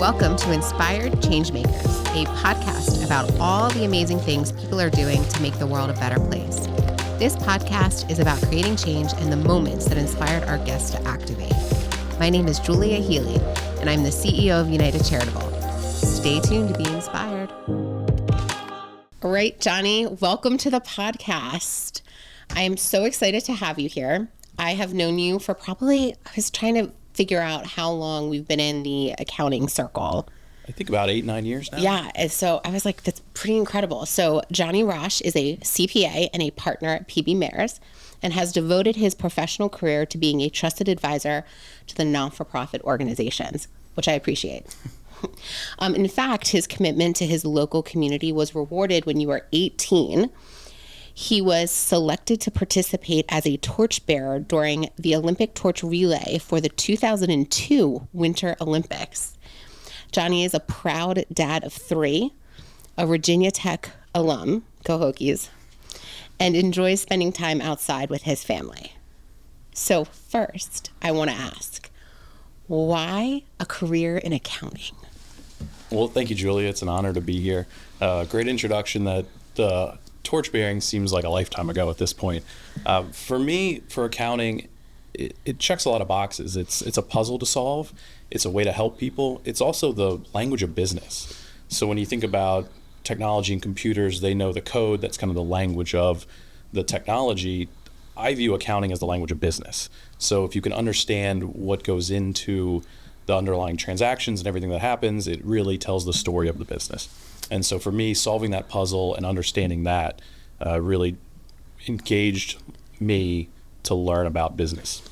Welcome to Inspired Changemakers, a podcast about all the amazing things people are doing to make the world a better place. This podcast is about creating change in the moments that inspired our guests to activate. My name is Julia Healey, and I'm the CEO of United Charitable. Stay tuned to be inspired. All right, Jonny, welcome to the podcast. I am so excited to have you here. I have known you for I was trying to figure out how long we've been in the accounting circle. I think about 8-9 years now. Yeah. And so I was like, that's pretty incredible. So Jonny Rosch is a CPA and a partner at PB Mayers and has devoted his professional career to being a trusted advisor to the non-for-profit organizations, which I appreciate. In fact, his commitment to his local community was rewarded when you were 18. He was selected to participate as a torchbearer during the Olympic torch relay for the 2002 Winter Olympics. Jonny is a proud dad of 3, a Virginia Tech alum, go Hokies, and enjoys spending time outside with his family. So first, I want to ask, why a career in accounting? Well, thank you, Julia. It's an honor to be here. Great introduction. That the torchbearing seems like a lifetime ago at this point. For me, for accounting, it checks a lot of boxes. It's a puzzle to solve. It's a way to help people. It's also the language of business. So when you think about technology and computers, they know the code. That's kind of the language of the technology. I view accounting as the language of business. So if you can understand what goes into the underlying transactions and everything that happens, it really tells the story of the business. And so for me, solving that puzzle and understanding that really engaged me to learn about business.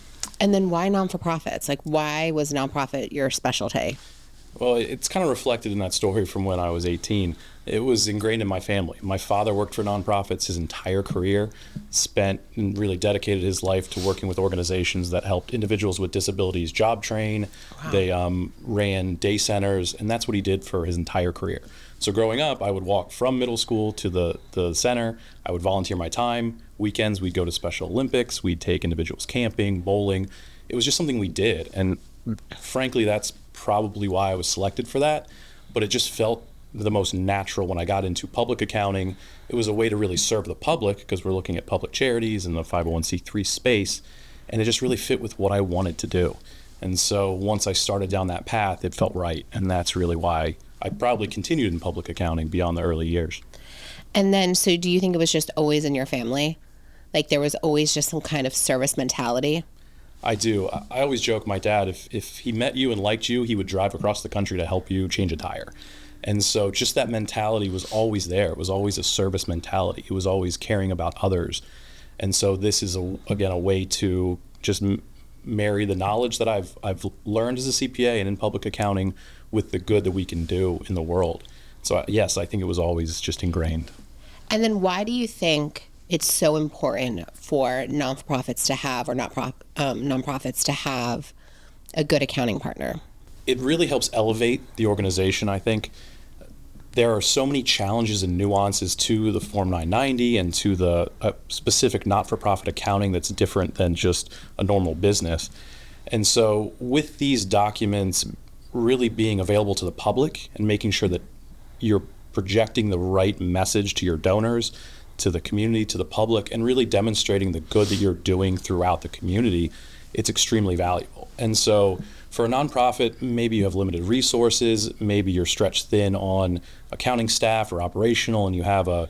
And then why non-for-profits? Like, why was nonprofit your specialty? Well, it's kind of reflected in that story from when I was 18. It was ingrained in my family. My father worked for nonprofits his entire career, spent and really dedicated his life to working with organizations that helped individuals with disabilities job train. Wow. They ran day centers, and that's what he did for his entire career. So growing up, I would walk from middle school to the center. I would volunteer my time. Weekends, we'd go to Special Olympics. We'd take individuals camping, bowling. It was just something we did. And frankly, that's probably why I was selected for that. But it just felt the most natural when I got into public accounting. It was a way to really serve the public because we're looking at public charities in the 501c3 space. And it just really fit with what I wanted to do. And so once I started down that path, it felt right. And that's really why I probably continued in public accounting beyond the early years. And then, so do you think it was just always in your family? Like there was always just some kind of service mentality? I do. I always joke, my dad, if he met you and liked you, he would drive across the country to help you change a tire. And so just that mentality was always there. It was always a service mentality. It was always caring about others. And so this is, again, a way to just marry the knowledge that I've learned as a CPA and in public accounting with the good that we can do in the world. So yes, I think it was always just ingrained. And then why do you think it's so important for nonprofits to have, or nonprofits to have, a good accounting partner? It really helps elevate the organization, I think. There are so many challenges and nuances to the Form 990 and to the specific not-for-profit accounting that's different than just a normal business. And so with these documents really being available to the public and making sure that you're projecting the right message to your donors, to the community, to the public, and really demonstrating the good that you're doing throughout the community, it's extremely valuable. And so for a nonprofit, maybe you have limited resources, maybe you're stretched thin on accounting staff or operational, and you have a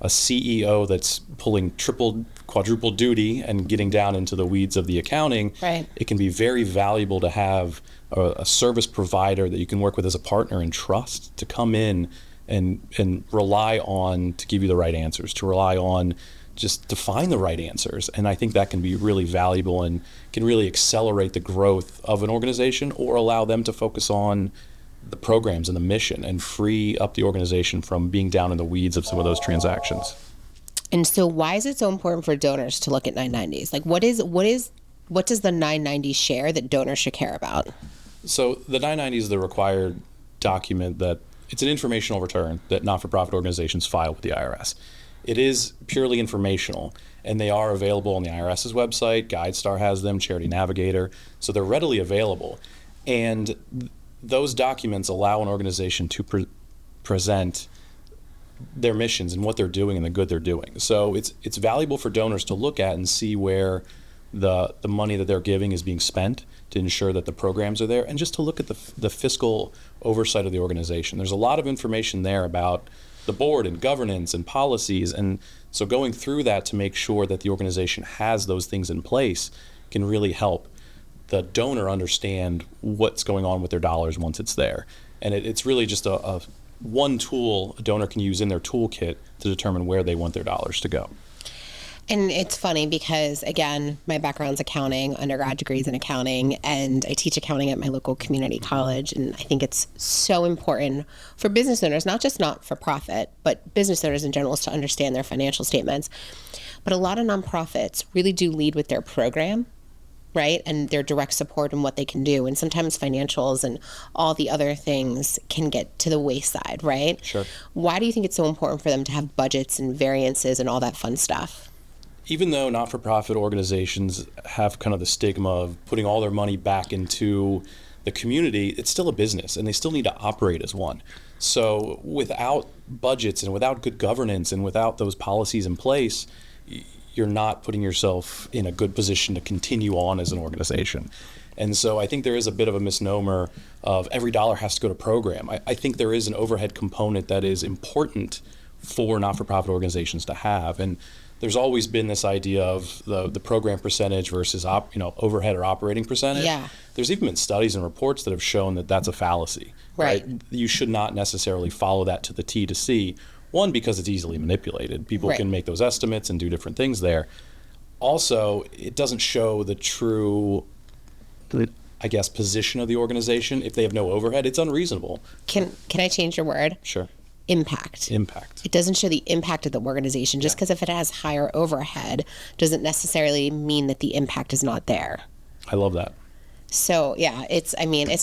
CEO that's pulling triple, quadruple duty and getting down into the weeds of the accounting. Right. It can be very valuable to have a service provider that you can work with as a partner and trust to come in and rely on to give you the right answers, to rely on just to find the right answers. And I think that can be really valuable and can really accelerate the growth of an organization or allow them to focus on the programs and the mission and free up the organization from being down in the weeds of some of those transactions. And so why is it so important for donors to look at 990s? Like what does the 990 share that donors should care about? So the 990 is the required document that it's an informational return that not-for-profit organizations file with the IRS. It is purely informational, and they are available on the IRS's website. GuideStar has them, Charity Navigator, so they're readily available. And those documents allow an organization to present their missions and what they're doing and the good they're doing. So it's valuable for donors to look at and see where the money that they're giving is being spent to ensure that the programs are there, and just to look at the fiscal oversight of the organization. There's a lot of information there about the board and governance and policies, and so going through that to make sure that the organization has those things in place can really help the donor understand what's going on with their dollars once it's there. And it's really just a one tool a donor can use in their toolkit to determine where they want their dollars to go. And it's funny because, again, my background's accounting, undergrad degrees in accounting, and I teach accounting at my local community college. And I think it's so important for business owners, not just not for profit, but business owners in general, is to understand their financial statements. But a lot of nonprofits really do lead with their program, right? And their direct support and what they can do. And sometimes financials and all the other things can get to the wayside, right? Sure. Why do you think it's so important for them to have budgets and variances and all that fun stuff? Even though not-for-profit organizations have kind of the stigma of putting all their money back into the community, it's still a business, and they still need to operate as one. So without budgets and without good governance and without those policies in place, you're not putting yourself in a good position to continue on as an organization. And so I think there is a bit of a misnomer of every dollar has to go to program. I think there is an overhead component that is important for not-for-profit organizations to have. And there's always been this idea of the program percentage versus overhead or operating percentage. Yeah. There's even been studies and reports that have shown that that's a fallacy. Right. You should not necessarily follow that to the T to C. One, because it's easily manipulated. People can make those estimates and do different things there. Also, it doesn't show the true, I guess, position of the organization. If they have no overhead, it's unreasonable. Can I change your word? Sure. Impact. It doesn't show the impact of the organization. Just because if it has higher overhead doesn't necessarily mean that the impact is not there. I love that. So yeah, it's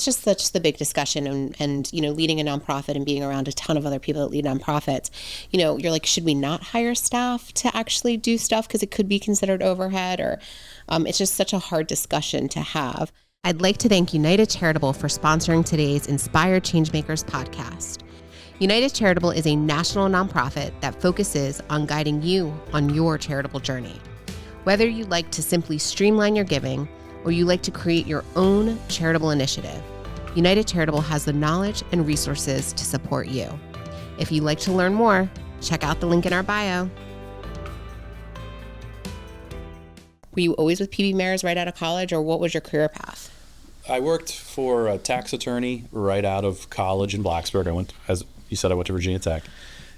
just such the big discussion, and leading a nonprofit and being around a ton of other people that lead nonprofits, you're like, should we not hire staff to actually do stuff because it could be considered overhead, or it's just such a hard discussion to have. I'd like to thank United Charitable for sponsoring today's Inspired Changemakers podcast. United Charitable is a national nonprofit that focuses on guiding you on your charitable journey. Whether you like to simply streamline your giving or you like to create your own charitable initiative, United Charitable has the knowledge and resources to support you. If you'd like to learn more, check out the link in our bio. Were you always with PB Mayors right out of college, or what was your career path? I worked for a tax attorney right out of college in Blacksburg. I went to Virginia Tech.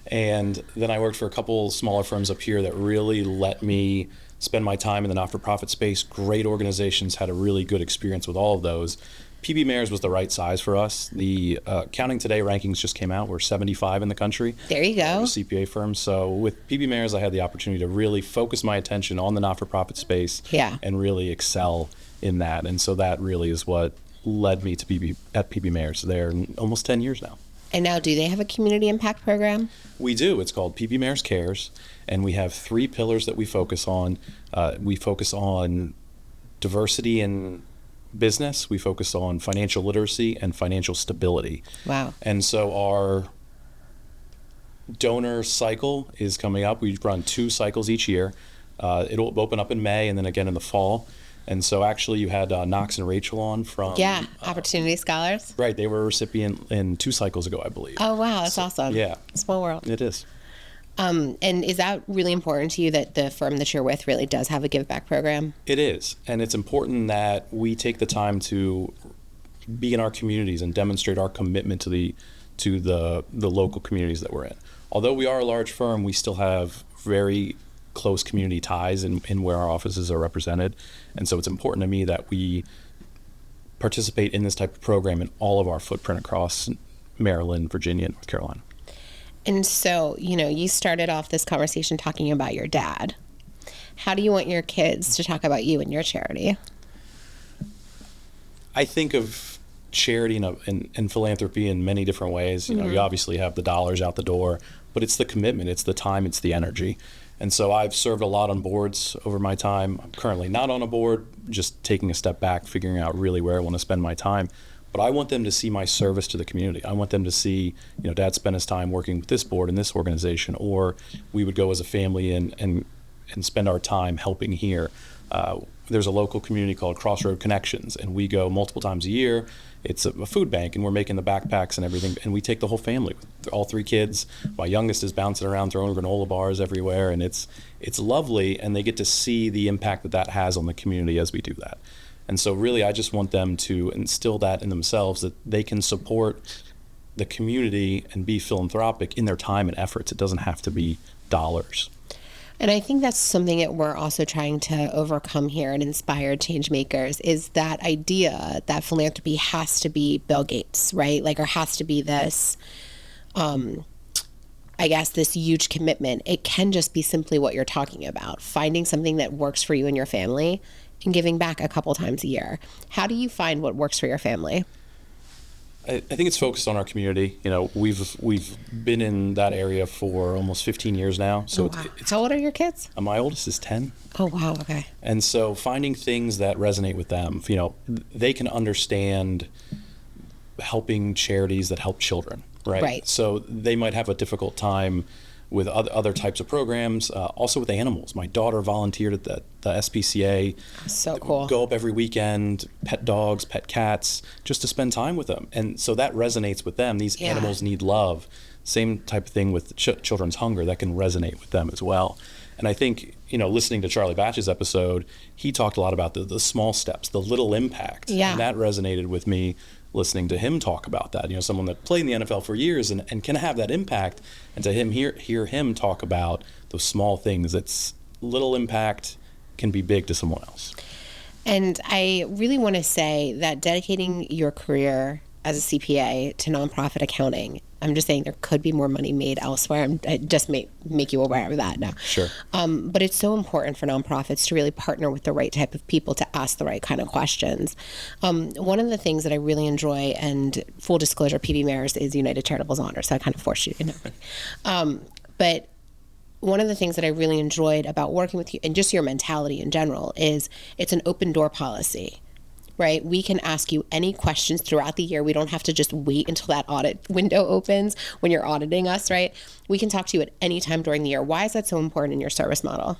And then I worked for a couple smaller firms up here that really let me spend my time in the not-for-profit space. Great organizations, had a really good experience with all of those. PB Mayors was the right size for us. The Counting Today rankings just came out. We're 75 in the country. There you go. CPA firm. So with PB Mayors, I had the opportunity to really focus my attention on the not-for-profit space and really excel in that. And so that really is what led me to be at PB Mayors there almost 10 years now. And now, do they have a community impact program? We do. It's called PB Mayors Cares, and we have 3 pillars that we focus on. We focus on diversity in business. We focus on financial literacy and financial stability. Wow. And so our donor cycle is coming up. We run 2 cycles each year. It'll open up in May and then again in the fall. And so actually you had Knox and Rachel on from... Opportunity Scholars. Right. They were a recipient in 2 cycles ago, I believe. Oh, wow. That's awesome. Yeah. Small world. It is. And is that really important to you, that the firm that you're with really does have a give back program? It is. And it's important that we take the time to be in our communities and demonstrate our commitment to the local communities that we're in. Although we are a large firm, we still have very close community ties in where our offices are represented. And so it's important to me that we participate in this type of program in all of our footprint across Maryland, Virginia, and North Carolina. And so, you started off this conversation talking about your dad. How do you want your kids to talk about you and your charity? I think of charity and philanthropy in many different ways. You obviously have the dollars out the door, but it's the commitment, it's the time, it's the energy. And so I've served a lot on boards over my time. I'm currently not on a board, just taking a step back, figuring out really where I want to spend my time. but I want them to see my service to the community. I want them to see, Dad spent his time working with this board and this organization, or we would go as a family and spend our time helping here. There's a local community called Crossroad Connections, and we go multiple times a year. It's a food bank, and we're making the backpacks and everything, and we take the whole family, all 3 kids. My youngest is bouncing around throwing granola bars everywhere, and it's lovely, and they get to see the impact that has on the community as we do that. And so really, I just want them to instill that in themselves, that they can support the community and be philanthropic in their time and efforts. It doesn't have to be dollars. And I think that's something that we're also trying to overcome here at Inspired Changemakers, is that idea that philanthropy has to be Bill Gates, right? Or has to be this, this huge commitment. It can just be simply what you're talking about, finding something that works for you and your family and giving back a couple times a year. How do you find what works for your family? I think it's focused on our community. We've been in that area for almost 15 years now. So wow. How old are your kids? My oldest is 10. Oh, wow. Okay. And so finding things that resonate with them, they can understand helping charities that help children, right? Right. So they might have a difficult time with other types of programs, also with animals. My daughter volunteered at the SPCA. So cool. Go up every weekend, pet dogs, pet cats, just to spend time with them. And so that resonates with them. These animals need love. Same type of thing with children's hunger, that can resonate with them as well. And I think, listening to Charlie Batch's episode, he talked a lot about the small steps, the little impact. Yeah. And that resonated with me, listening to him talk about that. Someone that played in the NFL for years and can have that impact, and to hear him talk about those small things. It's little impact can be big to someone else. And I really want to say that dedicating your career as a CPA to nonprofit accounting, I'm just saying there could be more money made elsewhere. I just make you aware of that now. Sure. But it's so important for nonprofits to really partner with the right type of people to ask the right kind of questions. One of the things that I really enjoy, and full disclosure, PB Mayor's is United Charitable's honor, so I kind of forced you to know. But one of the things that I really enjoyed about working with you, and just your mentality in general, is it's an open door policy. Right? We can ask you any questions throughout the year. We don't have to just wait until that audit window opens when you're auditing us, right? We can talk to you at any time during the year. Why is that so important in your service model?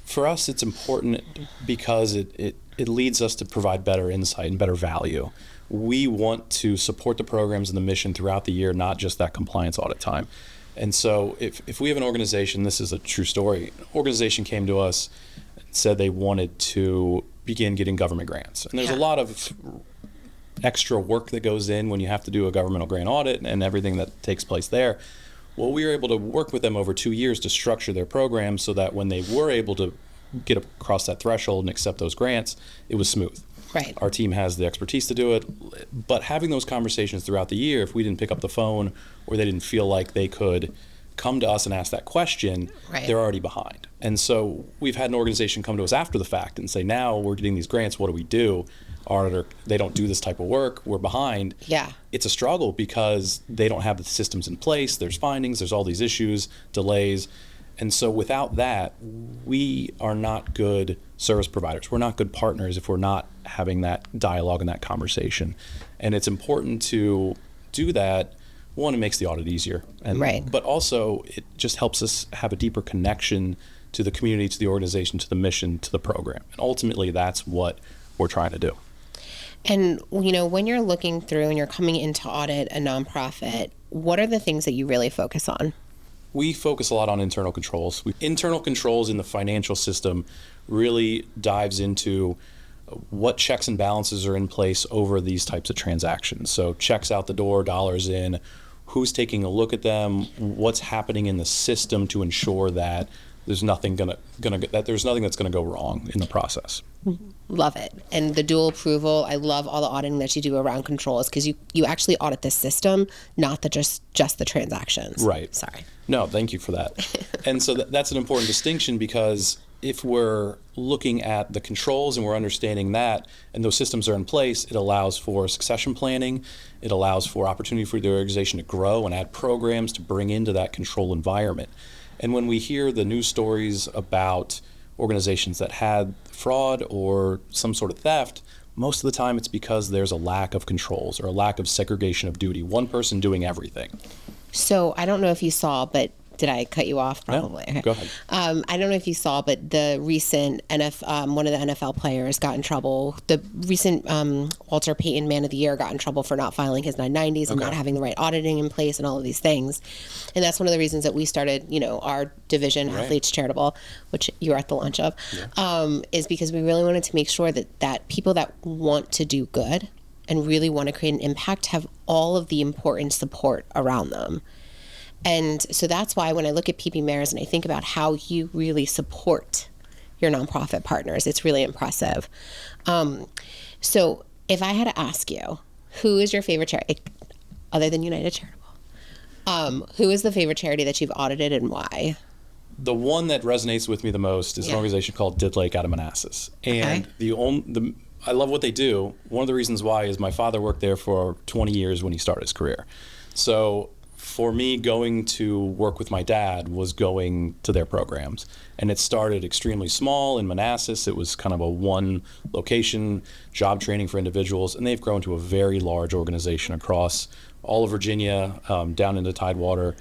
For us, it's important because it leads us to provide better insight and better value. We want to support the programs and the mission throughout the year, not just that compliance audit time. And so if we have an organization, this is a true story, an organization came to us and said they wanted to begin getting government grants. And there's a lot of extra work that goes in when you have to do a governmental grant audit and everything that takes place there. Well, we were able to work with them over 2 years to structure their program so that when they were able to get across that threshold and accept those grants, it was smooth. Right. Our team has the expertise to do it, but having those conversations throughout the year, if we didn't pick up the phone or they didn't feel like they could come to us and ask that question, they're already behind. And so we've had an organization come to us after the fact and say, now we're getting these grants, what do we do? They don't do this type of work, we're behind. Yeah. It's a struggle because they don't have the systems in place, there's findings, there's all these issues, delays. And so without that, we are not good service providers. We're not good partners if we're not having that dialogue and that conversation. And it's important to do that. One, it makes the audit easier, but also it just helps us have a deeper connection to the community, to the organization, to the mission, to the program. And ultimately, that's what we're trying to do. And, when you're looking through and you're coming in to audit a nonprofit, what are the things that you really focus on? We focus a lot on internal controls. Internal controls in the financial system really dives into what checks and balances are in place over these types of transactions. So checks out the door, dollars in, who's taking a look at them, what's happening in the system to ensure that there's nothing that's going to go wrong in the process. Love it. And the dual approval, I love all the auditing that you do around controls, because you actually audit the system, not just the transactions. Right. Sorry. No, thank you for that. And so that's an important distinction, because if we're looking at the controls and we're understanding that and those systems are in place, it allows for succession planning. It allows for opportunity for the organization to grow and add programs to bring into that control environment. And when we hear the news stories about organizations that had fraud or some sort of theft, most of the time it's because there's a lack of controls or a lack of segregation of duty. One person doing everything. So I don't know if you saw, but did I cut you off? Probably. No, okay. Go ahead. I don't know if you saw, but the recent one of the NFL players got in trouble. The recent Walter Payton Man of the Year got in trouble for not filing his 990s and not having the right auditing in place and all of these things. And that's one of the reasons that we started, our division, Athletes Charitable, which you were at the launch of, is because we really wanted to make sure that people that want to do good and really want to create an impact have all of the important support around them. And so that's why when I look at PB Mayors and I think about how you really support your nonprofit partners, it's really impressive. So if I had to ask you, who is your favorite charity, other than United Charitable? Who is the favorite charity that you've audited and why? The one that resonates with me the most is an organization called Did Lake out of Manassas. And I love what they do. One of the reasons why is my father worked there for 20 years when he started his career. So for me, going to work with my dad was going to their programs. And it started extremely small in Manassas. It was kind of a one location job training for individuals. And they've grown to a very large organization across all of Virginia, down into Tidewater.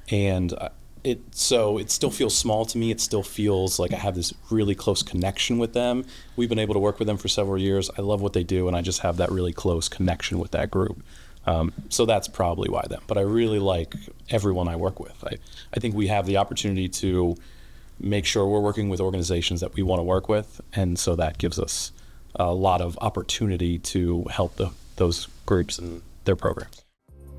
And it still feels small to me. It still feels like I have this really close connection with them. We've been able to work with them for several years. I love what they do, and I just have that really close connection with that group. So that's probably why them. But I really like everyone I work with. I think we have the opportunity to make sure we're working with organizations that we want to work with, and so that gives us a lot of opportunity to help those groups and their programs.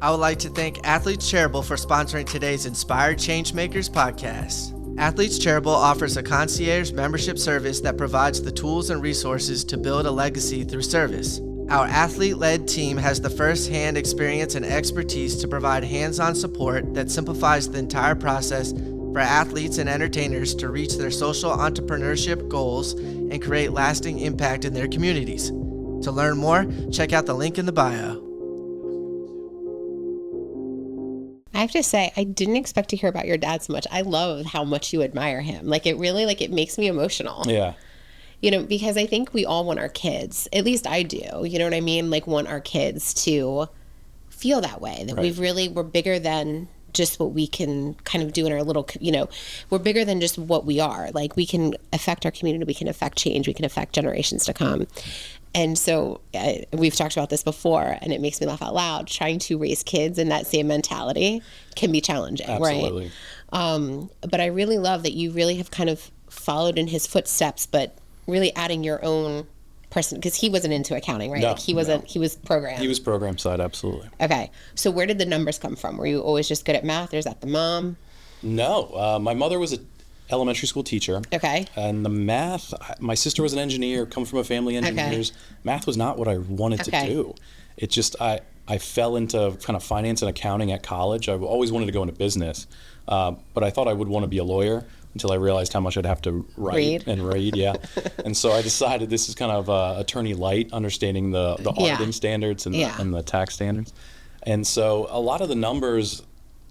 I would like to thank Athletes Charitable for sponsoring today's Inspired Changemakers Podcast. Athletes Charitable offers a concierge membership service that provides the tools and resources to build a legacy through service. Our athlete-led team has the first-hand experience and expertise to provide hands-on support that simplifies the entire process for athletes and entertainers to reach their social entrepreneurship goals and create lasting impact in their communities. To learn more, check out the link in the bio. I have to say, I didn't expect to hear about your dad so much. I love how much you admire him. It really, it makes me emotional. Yeah. Because I think we all want our kids, at least I do, you know what I mean? Want our kids to feel that way, that we're bigger than just what we can kind of do in our little, we're bigger than just what we are. We can affect our community, we can affect change, we can affect generations to come. And so we've talked about this before, and it makes me laugh out loud. Trying to raise kids in that same mentality can be challenging, Absolutely. Right? But I really love that you really have kind of followed in his footsteps, but really adding your own person, because he wasn't into accounting, right? No, he wasn't. He was program. He was program side, absolutely. Okay. So where did the numbers come from? Were you always just good at math, or is that the mom? No. My mother was an elementary school teacher. Okay. And the math, my sister was an engineer, come from a family of engineers. Okay. Math was not what I wanted to do. It just, I fell into kind of finance and accounting at college. I always wanted to go into business, but I thought I would want to be a lawyer until I realized how much I'd have to read. Yeah. And so I decided this is kind of attorney light, understanding the auditing standards and the tax standards. And so a lot of the numbers,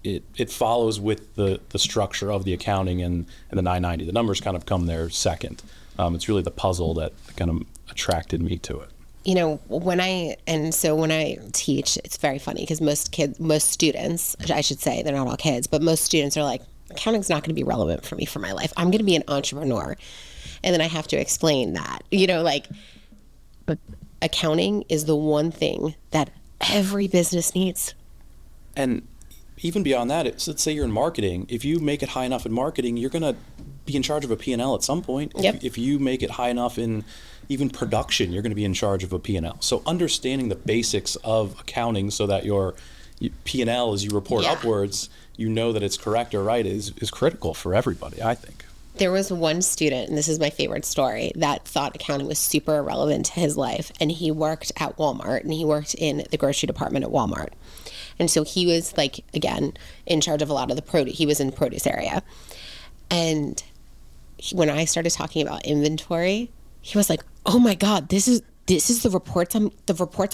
it follows with the structure of the accounting and the 990. The numbers kind of come there second. It's really the puzzle that kind of attracted me to it. When I teach, it's very funny because most students, I should say, they're not all kids, but most students are like, accounting's not going to be relevant for me for my life. I'm going to be an entrepreneur. And then I have to explain that, but accounting is the one thing that every business needs. And even beyond that, let's say you're in marketing. If you make it high enough in marketing, you're going to be in charge of a P&L at some point. Yep. If you make it high enough in even production, you're going to be in charge of a P&L. So understanding the basics of accounting so that your P&L, as you report upwards, you know that it's correct or right is critical for everybody, I think. There was one student, and this is my favorite story, that thought accounting was super irrelevant to his life. And he worked at Walmart, and he worked in the grocery department at Walmart. And so he was, again, in charge of a lot of the produce. He was in the produce area. And when I started talking about inventory, he was like, oh my God, this is this is the reports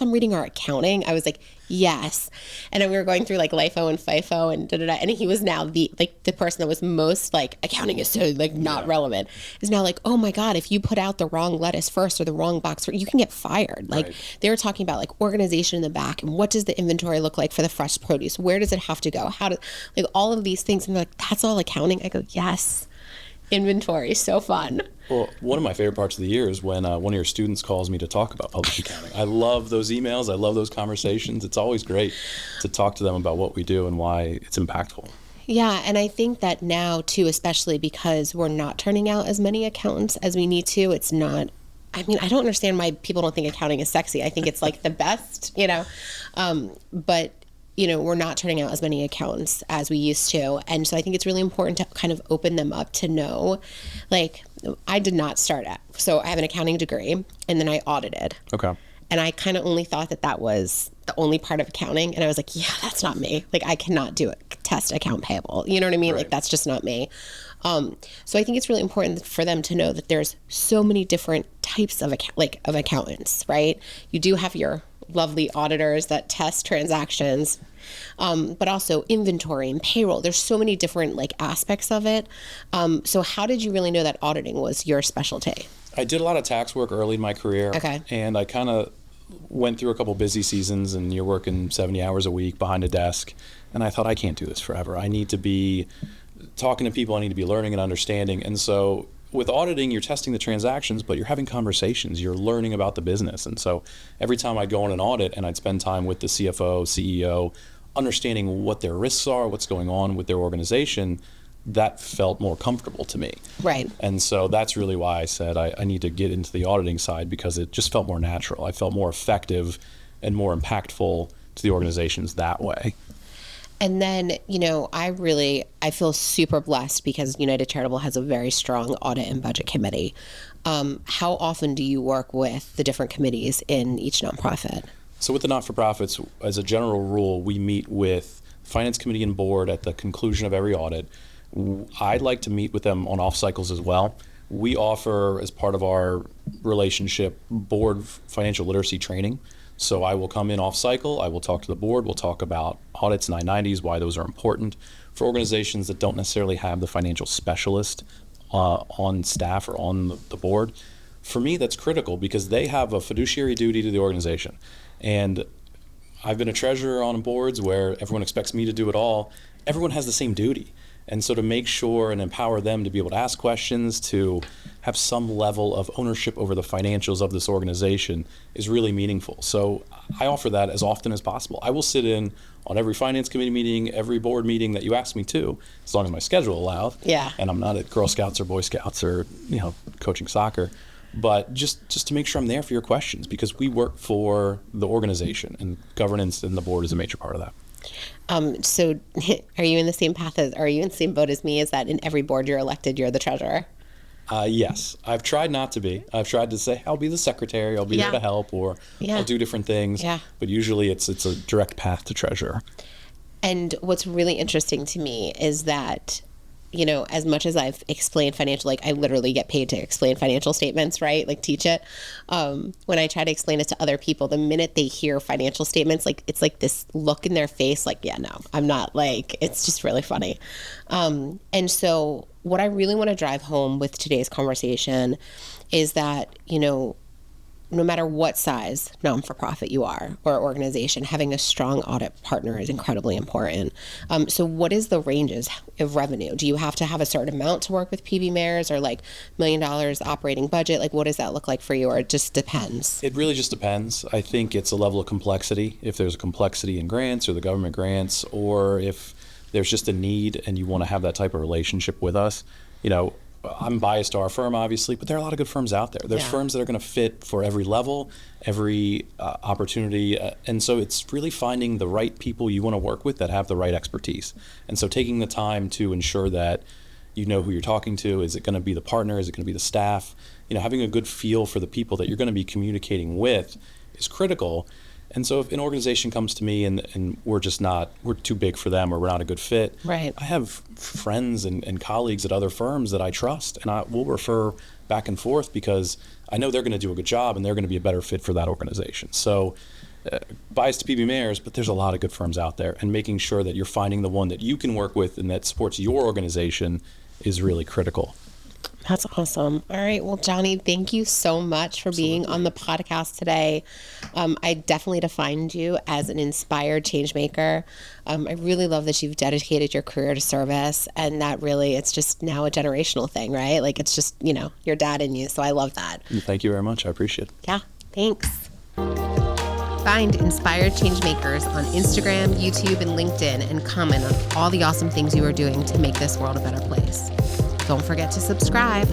I'm reading are accounting. I was like, yes. And then we were going through like LIFO and FIFO and da-da-da. And he was now the person that was most like, accounting is so like not relevant, is now like, oh my God, if you put out the wrong lettuce first or the wrong box first, you can get fired. Like they were talking about like organization in the back and what does the inventory look like for the fresh produce? Where does it have to go? How do, like all of these things. And they're like, that's all accounting. I go, yes. Inventory, so fun. Well, one of my favorite parts of the year is when one of your students calls me to talk about public accounting. I love those emails. I love those conversations. It's always great to talk to them about what we do and why it's impactful. Yeah, and I think that now too, especially because we're not turning out as many accountants as we need to, it's not, I mean, I don't understand why people don't think accounting is sexy. I think it's like the best, but we're not turning out as many accountants as we used to. And so I think it's really important to kind of open them up to know, like, I did not start at, so I have an accounting degree and then I audited. Okay. And I kind of only thought that was the only part of accounting. And I was like, yeah, that's not me. Like, I cannot do it. Test account payable. You know what I mean? Right. Like, that's just not me. So I think it's really important for them to know that there's so many different types of accountants, right? You do have your lovely auditors that test transactions, but also inventory and payroll. There's so many different like aspects of it. So how did you really know that auditing was your specialty? I did a lot of tax work early in my career. Okay. And I kind of went through a couple busy seasons, and you're working 70 hours a week behind a desk. And I thought, I can't do this forever. I need to be talking to people. I need to be learning and understanding. And so with auditing, you're testing the transactions, but you're having conversations. You're learning about the business. And so every time I'd go on an audit and I'd spend time with the CFO, CEO, understanding what their risks are, what's going on with their organization, that felt more comfortable to me. Right. And so that's really why I said I need to get into the auditing side, because it just felt more natural. I felt more effective and more impactful to the organizations that way. And then, I feel super blessed because United Charitable has a very strong audit and budget committee. How often do you work with the different committees in each nonprofit? So with the not-for-profits, as a general rule, we meet with finance committee and board at the conclusion of every audit. I'd like to meet with them on off cycles as well. We offer, as part of our relationship, board financial literacy training. So I will come in off cycle, I will talk to the board, we'll talk about audits, 990s, why those are important for organizations that don't necessarily have the financial specialist on staff or on the board. For me, that's critical because they have a fiduciary duty to the organization. And I've been a treasurer on boards where everyone expects me to do it all. Everyone has the same duty. And so to make sure and empower them to be able to ask questions, to have some level of ownership over the financials of this organization is really meaningful. So I offer that as often as possible. I will sit in on every finance committee meeting, every board meeting that you ask me to, as long as my schedule allows. Yeah. And I'm not at Girl Scouts or Boy Scouts or, coaching soccer. But just to make sure I'm there for your questions, because we work for the organization, and governance and the board is a major part of that. So are you in the same boat as me? Is that in every board you're elected, you're the treasurer? Yes. I've tried not to be. I've tried to say, I'll be the secretary, I'll be there to help, or I'll do different things. Yeah. But usually it's a direct path to treasurer. And what's really interesting to me is that, as much as I've explained financial, I literally get paid to explain financial statements, right? Teach it. When I try to explain it to other people, the minute they hear financial statements, it's like this look in their face, yeah, no, I'm not, it's just really funny. And so what I really want to drive home with today's conversation is that, no matter what size non-for-profit you are or organization, having a strong audit partner is incredibly important. So what is the ranges of revenue? Do you have to have a certain amount to work with PB mayors, or $1 million operating budget? What does that look like for you, or it just depends? It really just depends. I think it's a level of complexity. If there's a complexity in grants or the government grants, or if there's just a need and you want to have that type of relationship with us, I'm biased to our firm, obviously, but there are a lot of good firms out there. There's firms that are going to fit for every level, every opportunity. And so it's really finding the right people you want to work with that have the right expertise. And so taking the time to ensure that you know who you're talking to. Is it going to be the partner? Is it going to be the staff? Having a good feel for the people that you're going to be communicating with is critical. And so if an organization comes to me and we're too big for them, or we're not a good fit, right. I have friends and colleagues at other firms that I trust, and I will refer back and forth because I know they're going to do a good job and they're going to be a better fit for that organization. So bias to PB mayors, but there's a lot of good firms out there, and making sure that you're finding the one that you can work with and that supports your organization is really critical. That's awesome. All right. Well, Jonny, thank you so much for being on the podcast today. I definitely defined you as an inspired change maker. I really love that you've dedicated your career to service, and that really, it's just now a generational thing, right? Like, it's just, your dad in you. So I love that. Thank you very much. I appreciate it. Yeah. Thanks. Find Inspired Changemakers on Instagram, YouTube, and LinkedIn, and comment on all the awesome things you are doing to make this world a better place. Don't forget to subscribe.